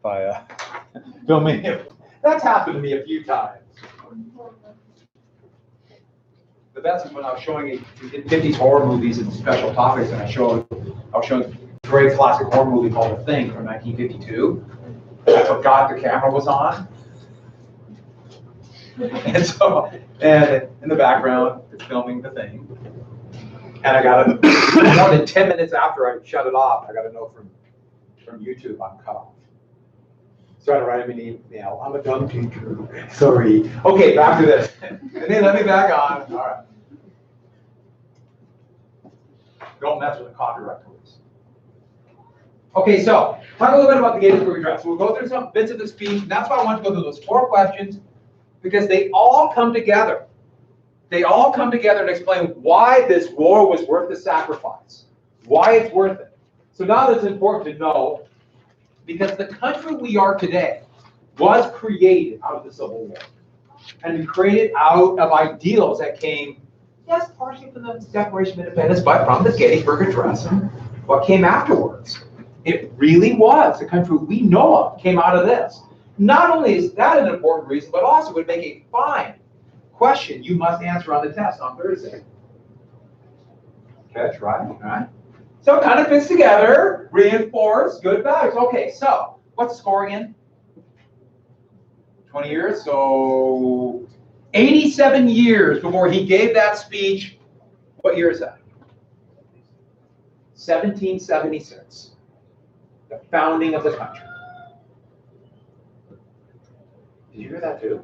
if I film me. That's happened to me a few times. The best is when I was showing in 50s horror movies and special topics, and I was showing a great classic horror movie called The Thing from 1952. I forgot the camera was on. And so, and in the background, it's filming The Thing. And I got a, more than 10 minutes after I shut it off, I got a note from YouTube, I'm cut off. So I had to write him an email. I'm a dumb teacher. Sorry. Okay, back to this. And then let me back on. All right. Don't mess with the copyright police. Okay, so talk a little bit about the Gettysburg Address. We'll go through some bits of the speech, and that's why I want to go through those 4 questions, because they all come together. They all come together and explain why this war was worth the sacrifice, why it's worth it. So now that's important to know, because the country we are today was created out of the Civil War, and created out of ideals that came, yes, partially from the Declaration of Independence, but from the Gettysburg Address and what came afterwards. It really was the country we know of came out of this. Not only is that an important reason, but also would make a fine question you must answer on the test on Thursday. Catch, right? All right. So it kind of fits together, reinforce, good values. Okay, so what's the score again? 20 years, so 87 years before he gave that speech. What year is that? 1776, the founding of the country. Did you hear that too?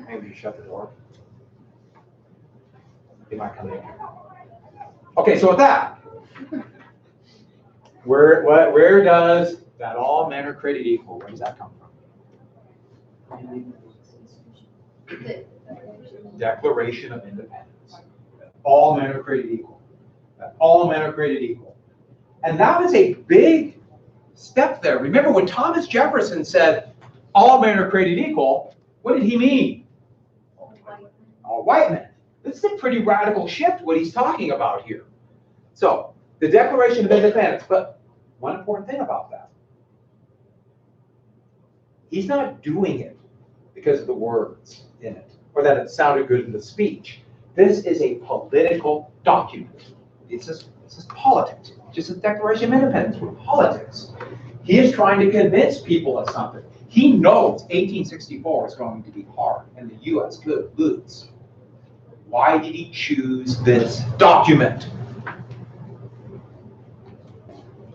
Maybe you shut the door. They might come in. Okay, so with that, where does that all men are created equal? Where does that come from? Declaration of Independence. All men are created equal. All men are created equal. And that was a big step there. Remember when Thomas Jefferson said, all men are created equal, what did he mean? All white men. This is a pretty radical shift, what he's talking about here. So, the Declaration of Independence, but one important thing about that. He's not doing it because of the words in it, or that it sounded good in the speech. This is a political document. This is politics. Just a Declaration of Independence with politics. He is trying to convince people of something. He knows 1864 is going to be hard, and the U.S. could lose. Why did he choose this document?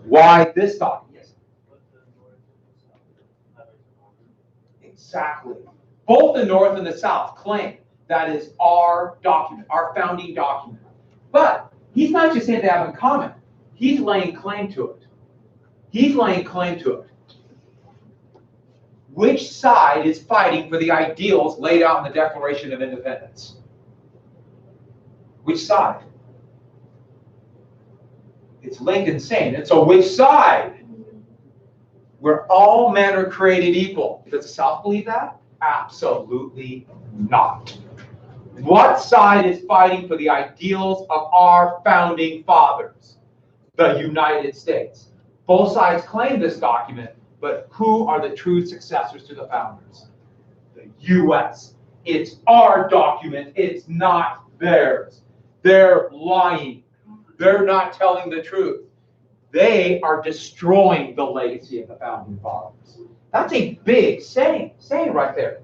Why this document? Yes. Exactly. Both the North and the South claim that is our document, our founding document. But he's not just saying they have in common. He's laying claim to it. He's laying claim to it. Which side is fighting for the ideals laid out in the Declaration of Independence? Which side? It's Lincoln saying it. So which side? Where all men are created equal. Does the South believe that? Absolutely not. What side is fighting for the ideals of our founding fathers? The United States. Both sides claim this document, but who are the true successors to the founders? The U.S. It's our document. It's not theirs. They're lying. They're not telling the truth. They are destroying the legacy of the founding fathers. That's a big saying right there.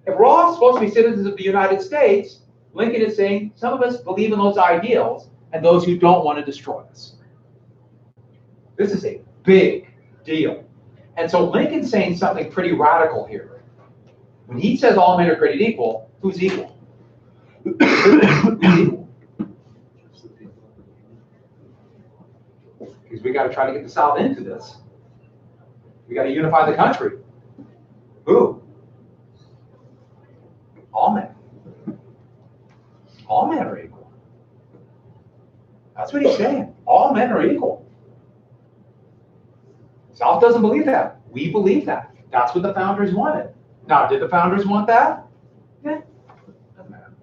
If we're all supposed to be citizens of the United States, Lincoln is saying some of us believe in those ideals and those who don't want to destroy us. This is a big deal. And so Lincoln's saying something pretty radical here. When he says all men are created equal, who's equal? Who's equal? Because we got to try to get the South into this. We got to unify the country. Who? All men. All men are equal. That's what he's saying. All men are equal. South doesn't believe that. We believe that. That's what the founders wanted. Now, did the founders want that? Yeah. Doesn't matter.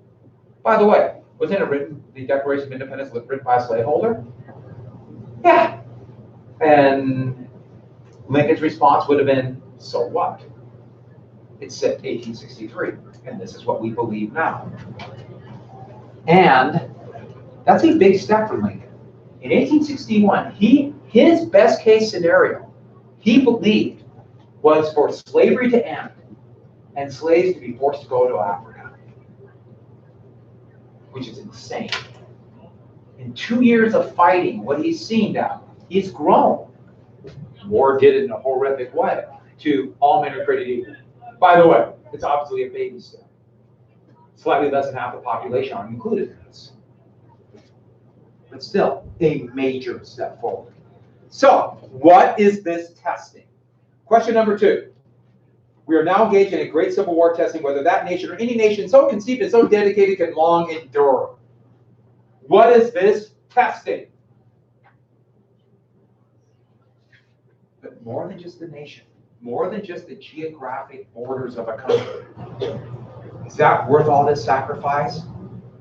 By the way, wasn't it written, the Declaration of Independence was written by a slaveholder? Yeah. And Lincoln's response would have been, so what? It's set 1863, and this is what we believe now. And that's a big step for Lincoln. In 1861, his best case scenario, he believed, was for slavery to end and slaves to be forced to go to Africa, which is insane. In 2 years of fighting, what he's seen now, he's grown. War did it in a horrific way to all men are created equal. By the way, it's obviously a baby step. Slightly less than half the population are included in this. But still, a major step forward. So, what is this testing? Question number 2. We are now engaged in a great civil war testing whether that nation or any nation so conceived and so dedicated can long endure. What is this testing? But more than just the nation, more than just the geographic borders of a country. Is that worth all this sacrifice?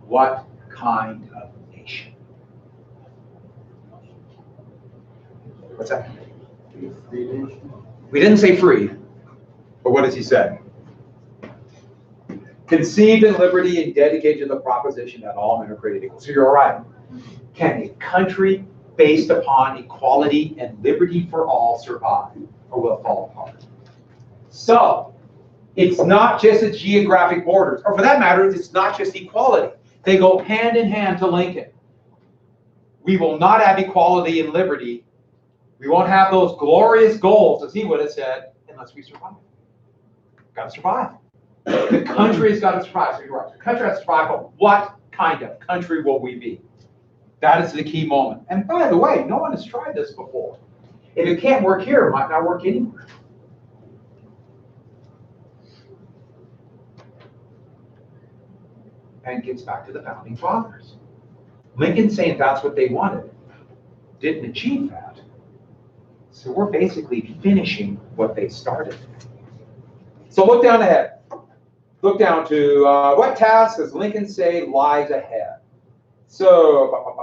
What kind of nation? What's that? Free nation. We didn't say free, but what does he say? Conceived in liberty and dedicated to the proposition that all men are created equal. So you're all right. Can a country based upon equality and liberty for all survive, or will it fall apart? So, it's not just the geographic borders, or for that matter, it's not just equality. They go hand in hand to Lincoln. We will not have equality and liberty. We won't have those glorious goals, as he would have said, unless we survive. Got to survive. The country has got to survive. So you're right. The country has to survive, but what kind of country will we be? That is the key moment. And by the way, no one has tried this before. If it can't work here, it might not work anywhere. And it gets back to the founding fathers. Lincoln saying that's what they wanted. Didn't achieve that. So we're basically finishing what they started. So look down ahead. Look down to what task does Lincoln say lies ahead? So,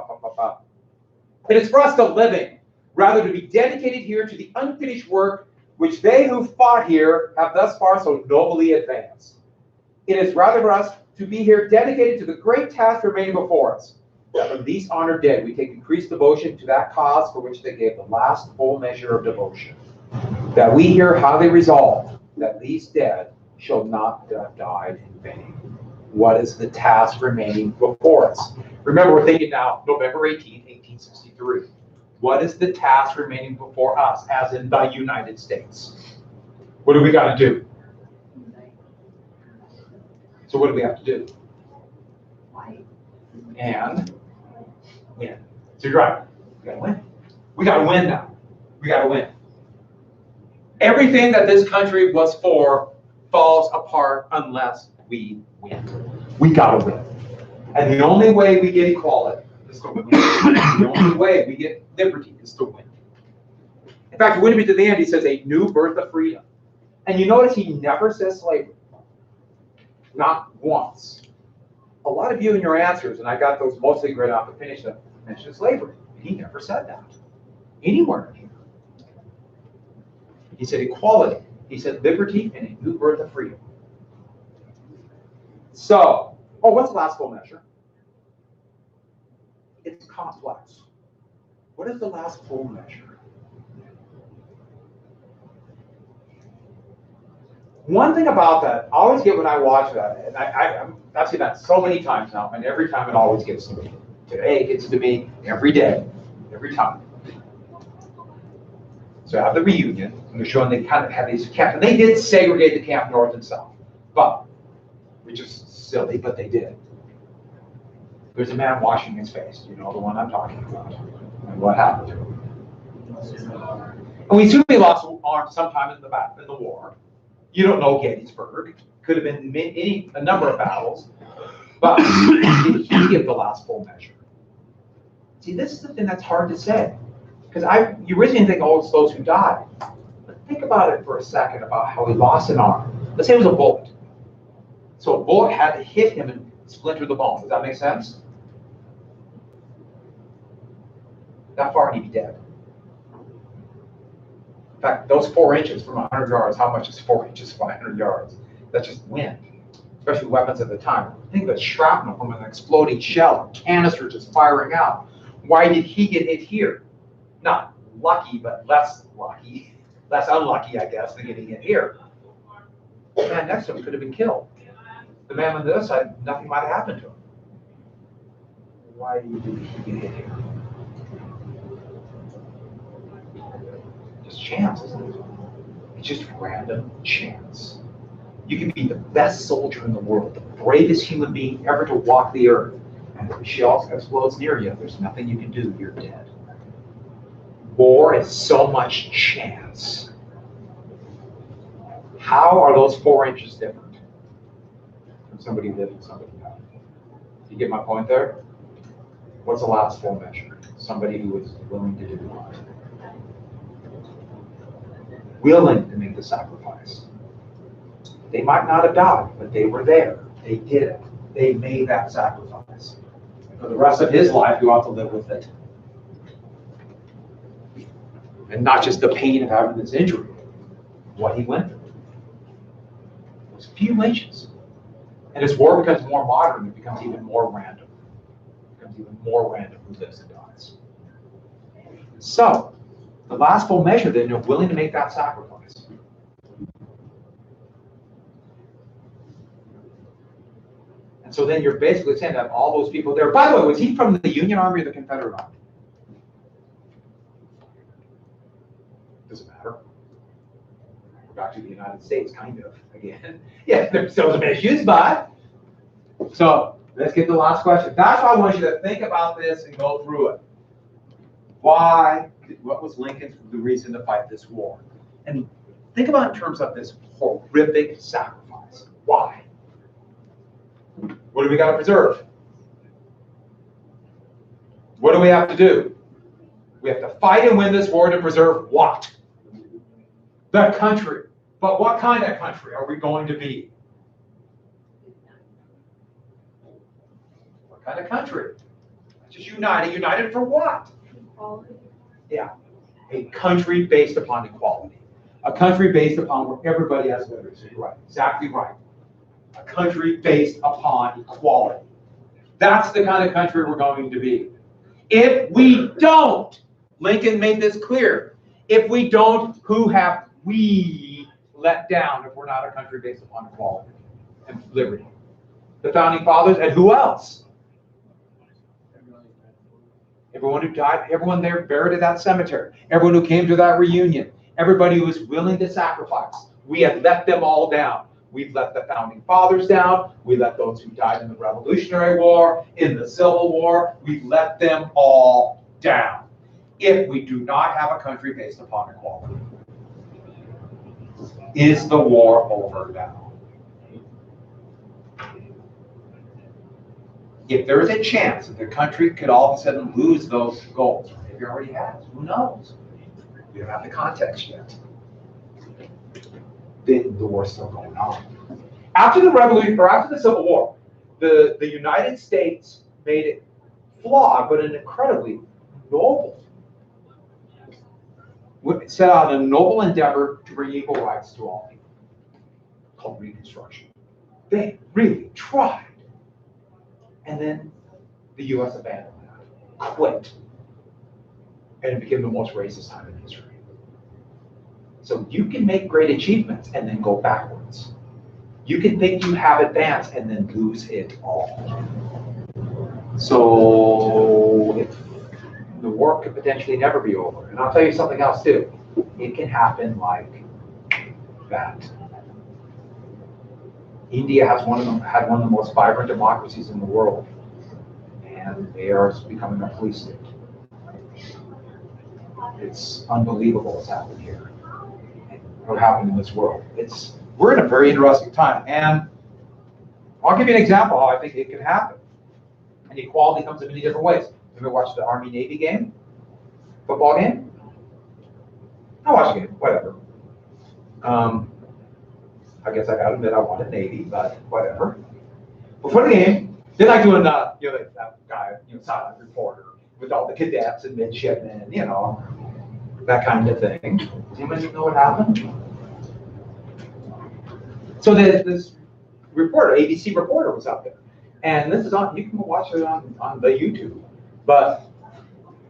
it is for us to living, rather to be dedicated here to the unfinished work which they who fought here have thus far so nobly advanced. It is rather for us to be here dedicated to the great task remaining before us, that from these honored dead we take increased devotion to that cause for which they gave the last full measure of devotion. That we hear how they resolve that these dead shall not have died in vain. What is the task remaining before us? Remember, we're thinking now, November 18, 1863. What is the task remaining before us, as in the United States? What do we got to do? So what do we have to do? And win. So you're right. We got to win. We got to win now. We got to win. Everything that this country was for falls apart unless we win. We got to win. And the only way we get equality is to win. The only way we get liberty is to win. In fact, when we get to the end, he says a new birth of freedom. And you notice he never says slavery. Not once. A lot of you in your answers, and I got those mostly great off to finish them, mentioned slavery. He never said that. Anywhere in here. He said equality. He said liberty and a new birth of freedom. So, what's the last full measure? It's complex. What is the last full measure? One thing about that, I always get when I watch that, and I've seen that so many times now, and every time it always gets to me. Today it gets to me every day, every time. So I have the reunion, and they're showing they kind of have these camps, and they did segregate the camp north and south, but, which is silly, but they did. There's a man washing his face, you know the one I'm talking about, and what happened to him. And we assume he lost arms sometime in the war. You don't know Gettysburg. Could have been a number of battles, but did he give the last full measure? See, this is the thing that's hard to say. Because you originally think, it's those who died. But think about it for a second about how he lost an arm. Let's say it was a bullet. So a bullet had to hit him and splinter the bone. Does that make sense? That far and he'd be dead. fact, those 4 inches from 100 yards, how much is 4 inches from 100 yards? That's just wind, especially weapons at the time. Think of shrapnel from an exploding shell, a canister just firing out. Why did he get hit here? Not lucky, but less lucky, less unlucky, I guess, than getting hit here. The man next to him could have been killed. The man on the other side, nothing might have happened to him. Why did he get hit here? Just chance, isn't it? It's just random chance. You can be the best soldier in the world, the bravest human being ever to walk the earth, and if a shell explodes near you, there's nothing you can do, you're dead. War is so much chance. How are those 4 inches different from somebody living, somebody not? You get my point there? What's the last full measure? Somebody who is willing to do what? Willing to make the sacrifice. They might not have died, but they were there. They did it. They made that sacrifice. And for the rest of his life, you ought to live with it. And not just the pain of having this injury, what he went through. It was a few inches. And as war becomes more modern, it becomes even more random. It becomes even more random who lives and dies. So, the last full measure, then, you're willing to make that sacrifice. And so then you're basically saying that all those people there, by the way, was he from the Union Army or the Confederate Army? Doesn't matter. We're back to the United States, kind of, again. Yeah, there's still some issues, but. So, let's get to the last question. That's why I want you to think about this and go through it. Why? What was Lincoln's the reason to fight this war? And think about it in terms of this horrific sacrifice. Why? What do we got to preserve? What do we have to do? We have to fight and win this war to preserve what? The country. But what kind of country are we going to be? What kind of country? Just united. United for what? Equality. Yeah. A country based upon equality. A country based upon where everybody has literacy. Right. Exactly right. A country based upon equality. That's the kind of country we're going to be. If we don't, Lincoln made this clear, if we don't, who have we let down if we're not a country based upon equality and liberty? The founding fathers, and who else? Everyone who died, everyone there buried at that cemetery, everyone who came to that reunion, everybody who was willing to sacrifice. We have let them all down. We've let the founding fathers down. We let those who died in the Revolutionary War, in the Civil War. We've let them all down. If we do not have a country based upon equality, is the war over now? If there is a chance that the country could all of a sudden lose those goals, maybe it already has, who knows? We don't have the context yet. Then the war's still going on. After the Revolution, or after the Civil War, the United States made it flawed, but an incredibly noble. Set out a noble endeavor to bring equal rights to all people, called Reconstruction. They really tried. And then the U.S. abandoned that, quit. And it became the most racist time in history. So you can make great achievements and then go backwards. You can think you have advanced and then lose it all. So the war could potentially never be over. And I'll tell you something else too. It can happen like that. India had one of the most vibrant democracies in the world, and they are becoming a police state. It's unbelievable what's happened here. What happened in this world. We're in a very interesting time, and I'll give you an example how I think it could happen. And equality comes in many different ways. You ever watch the Army-Navy game? Football game? I watch the game, whatever. I guess I gotta admit I wanted Navy, but whatever. Before the game, they like doing that guy, silent reporter with all the cadets and midshipmen, that kind of thing. Does anybody know what happened? So this reporter, ABC reporter, was up there, and this is on. You can watch it on the YouTube, but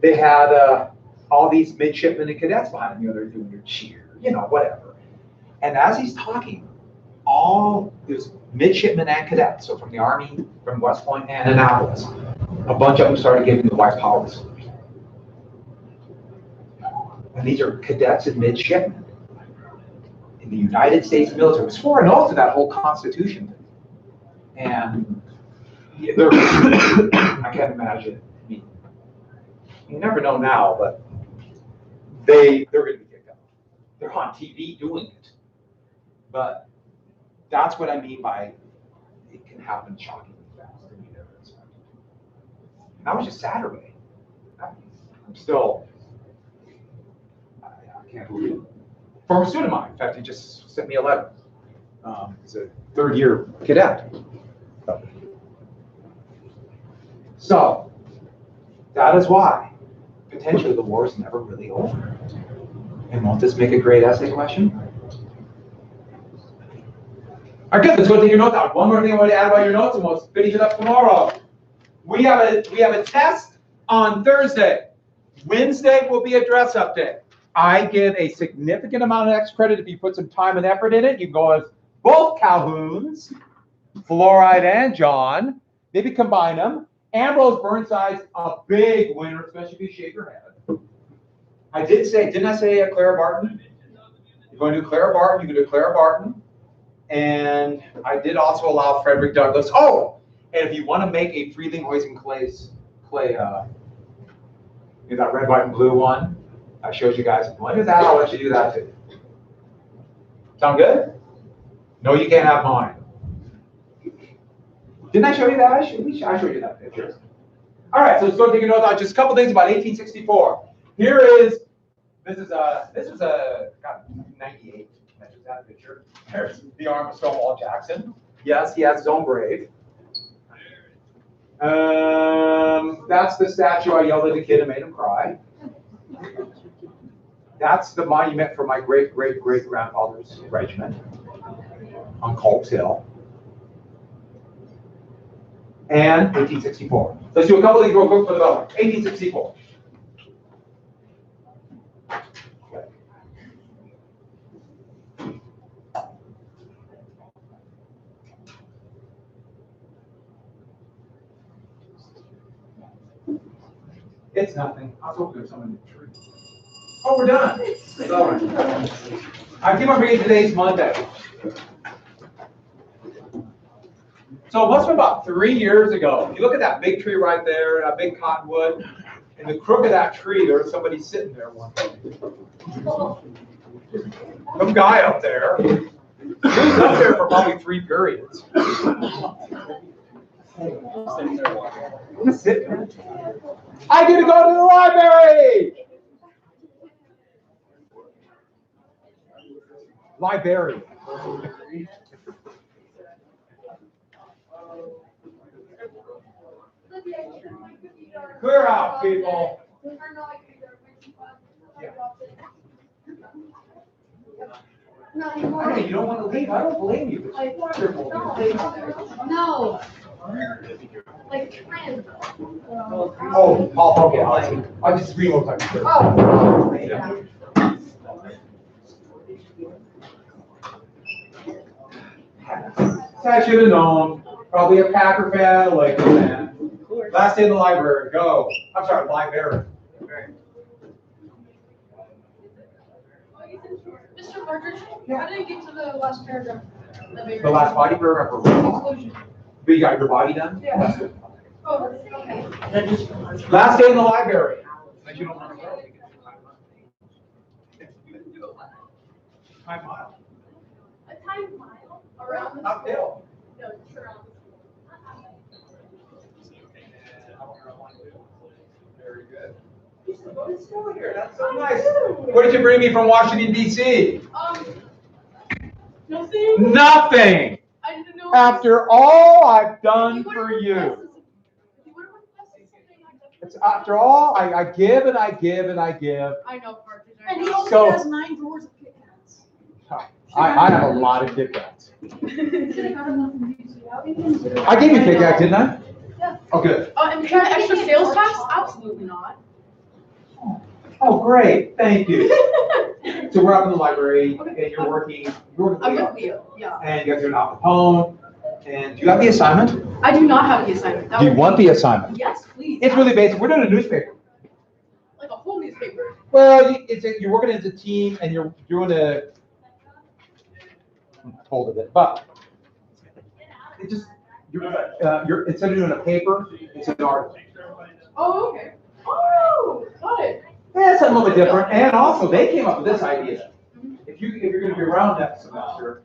they had all these midshipmen and cadets behind him. They're doing their cheer, whatever. And as he's talking, all there's midshipmen and cadets, so from the Army, from West Point and Annapolis, a bunch of them started giving the wife power salutes. And these are cadets and midshipmen in the United States military. It was swore an oath to that whole Constitution thing. And I can't imagine. I mean, you never know now, but they're going to be kicked out. They're on TV doing it. But that's what I mean by it can happen shockingly fast and you never expect it. And that was just Saturday. I'm still, I can't believe it. Former student of mine, in fact, he just sent me a letter. He's a third-year cadet. So that is why potentially the war is never really over. And won't this make a great essay question? All right, good. Let's go take your notes out. One more thing I want to add about your notes, and we'll finish it up tomorrow. We have a test on Thursday. Wednesday will be a dress up day. I give a significant amount of extra credit if you put some time and effort in it. You can go with both Calhouns, Fluoride and John. Maybe combine them. Ambrose Burnside's a big winner, especially if you shave your head. I did say, didn't I say Clara Barton? You're going to do Clara Barton, you can do Clara Barton. And I did also allow Frederick Douglass. Oh, and if you want to make a Frelinghuysen clay, that red, white, and blue one, I showed you guys. If you want to do that, I'll let you do that too. Sound good? No, you can't have mine. Didn't I show you that? I showed you that picture. All right, so let's go take a note on just a couple things about 1864. Here is, this is a, God, 98. That's that picture. There's the arm of Stonewall Jackson. Yes, he has his own grave. That's the statue I yelled at a kid and made him cry. That's the monument for my great-great-great-grandfather's regiment on Culp's Hill. And 1864. Let's do a couple of things real quick for the bell. 1864. It's nothing. I was hoping there's someone in the tree. Oh, we're done. It's all right. I keep on reading today's Monday. So it must have been about 3 years ago. If you look at that big tree right there, that big cottonwood, in the crook of that tree, there was somebody sitting there one day. Some guy up there. He was up there for probably 3 periods. Sit there. I get to go to the library! Library. Clear out, people. Yeah. Okay, you don't want to leave. I don't blame you. It's wonderful. No. Like trans. Oh, Paul, okay, I'll just read one time. Oh. Yeah. I should have known. Probably a Packer fan, a Laker fan. Last day in the library, go. I'm sorry, library. Mr. Partridge, how did I get to the last paragraph? The last body paragraph or Conclusion. But you got your body done? Yeah. That's good. Oh, okay. Last day in the library. But you don't want to go. Time mile. A time mile around the Uphill. No, it's around. Very good. It's still here. That's so nice. What did you bring me from Washington, D.C.? Nothing. Nothing. I didn't know. After all I've done for you. It's after all I give and I give and I give. I know, Partridge. And he So- only has 9 drawers of Kit Kats. I have a lot of Kit Kats. Should have got enough from you. I gave you Kit Kat, didn't I? Yeah. Oh, good. And can I have extra sales tax? Absolutely not. Oh, great, thank you. So we're up in the library, and you're working I'm with with Leo, yeah. and you guys are doing Al Capone, and do you have the assignment? I do not have the assignment. That Do you would want be- the assignment? Yes, please. It's really basic, we're doing a newspaper. Like a whole newspaper. Well, you're working as a team, and you're doing a, I folded it, but it just, you're, instead of doing a paper, it's an article. Oh, okay. Oh, got it. Yeah, it's a little bit different, and also, they came up with this idea. If you're gonna be around next semester,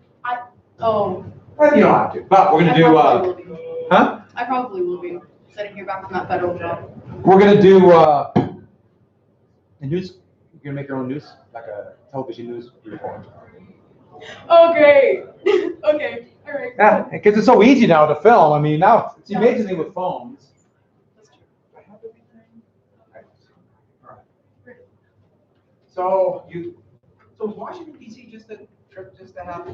Oh. well, you don't have to, but we're gonna I do, probably will be. huh? I probably will be, sitting here back from that federal job. We're gonna do, a news, you're gonna make your own news, like a television news report. Oh, great. Okay, all right. Yeah, because it's so easy now to film, I mean, now, it's amazing with phones. That's true. I have everything. Okay. All right. So so is Washington DC just a trip just to have?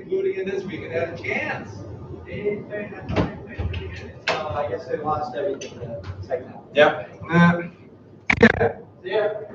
glued again this week and had a chance. I guess they lost everything the second half. Yep. Yeah.